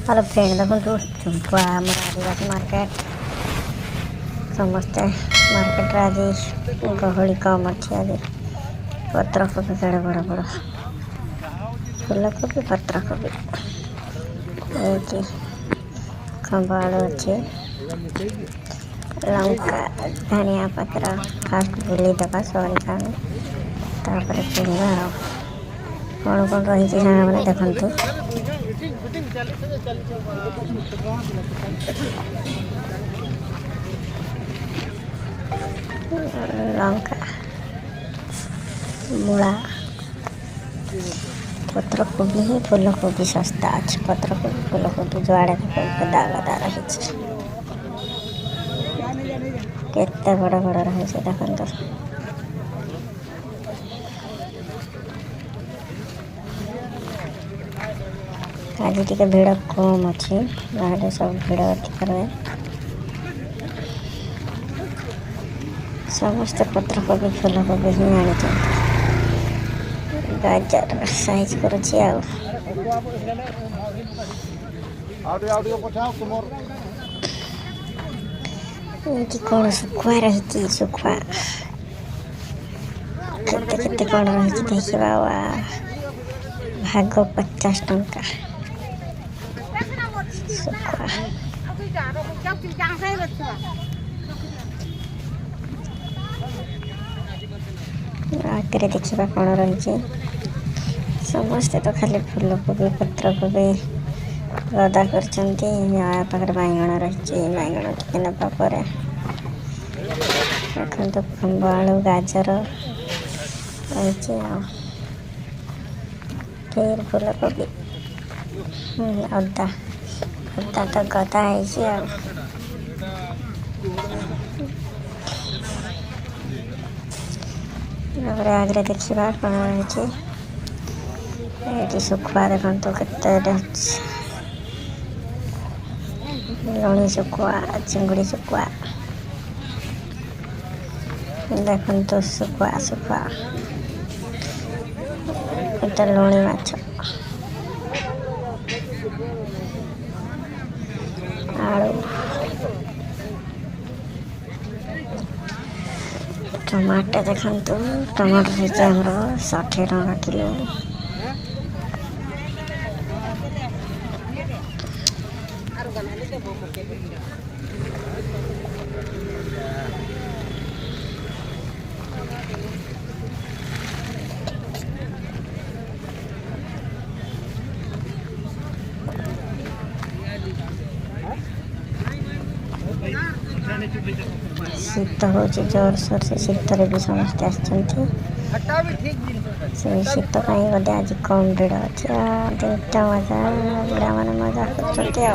hello friend देखो चुंपुआ आम आदिवासी market समस्ते मार्केट आज गहली कम अच्छे आज पत्र कोबी केड़े बड़ बड़ फूलकोबी पत्र कोबी ये खंब आलू अच्छे लंका धनिया पत्र फास्ट बुले दबा सरी खाने तापर किणवा कौन कौन रही मैंने देखु लंका मूला पत्र कोबी ही फूलकोबी सस्ता अच्छे पत्र कोबी फूलकोबी जुआड़े गदा गदा रही केते बड़ बड़ रही देखो आज टी भिड़ कम अच्छी ना सब भिड़ अधिक रहे समस्त पत्र कोबी फूलकोबी ही आनी गाजर साइज करुच्छी कौन शुखुआ रही शुखुआ केते कौन रही देखा भाग 50 टंका आगे देखा कौन रही समस्ते तो खाली फूलकोबी पत्र कोबी गदा कर बैगण रही बैगण टे नापर देखो खंब आलू गाजर रही फिर फूलकोबी अदा अदा तो गदा है आगे देखा कौन रही शुखुआ देखो केते लुणी शुखुआ चिंगुड़ी शुखुआ देखो शुखुआ शुखुआ एटा लुणी माछ आलू टमाटर देखो टमाटर रही आमर 60 टका किलो शीत हो जोरसोर से शीतर भी समस्ते शीत कहीं बोधे आज कम भिड़ अच्छे दिनटा मजा बुढ़ा मैंने मजा कर देखा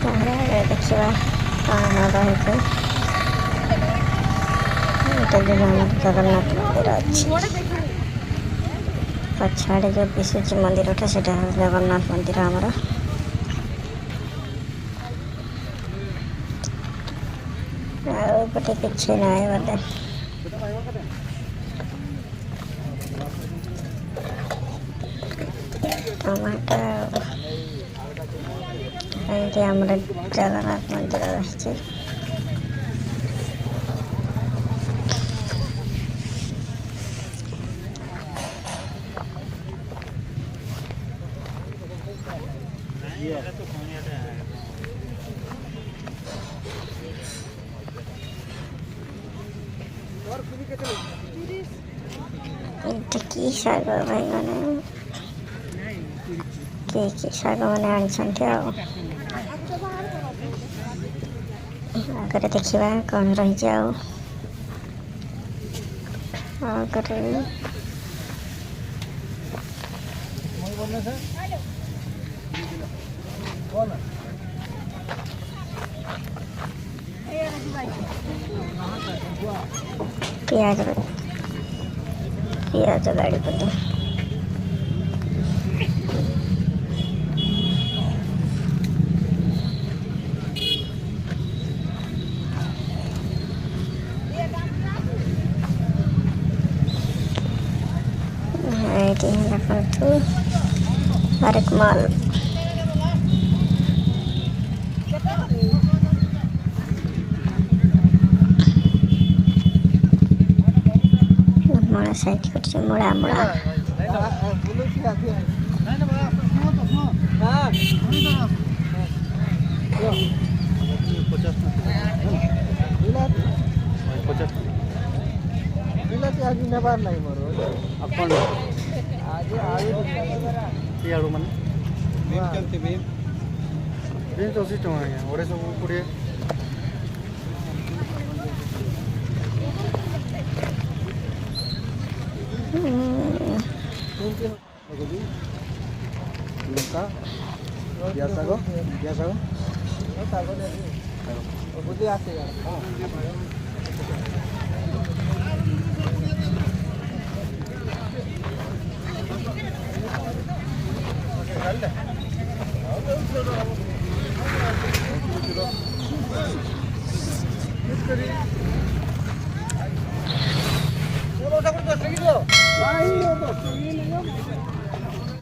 कौन रही जगन्नाथ मंदिर अच्छे पछाड़े जो विशुचि मंदिर से जगन्नाथ मंदिर आमर आटे कि ना बोधे टमाटर आमर जगन्नाथ मंदिर रही कि शाग भाई मैंने कि शाग मैंने आनी आगे देखा कौन रही आगे प्याज प्याज गाड़ी पड़े ଏଠି ଦେଖନ୍ତୁ ହରେକ ମାଲ ମୂଳା ସାଇଜ୍ କରୁଛି ମୂଳା आज नेबार नहीं मरो अपन आज आलू मन बीम केमती बीम बीम तो 80 टका है ओरे सब 20 लंका या सागो बुद्धि आसे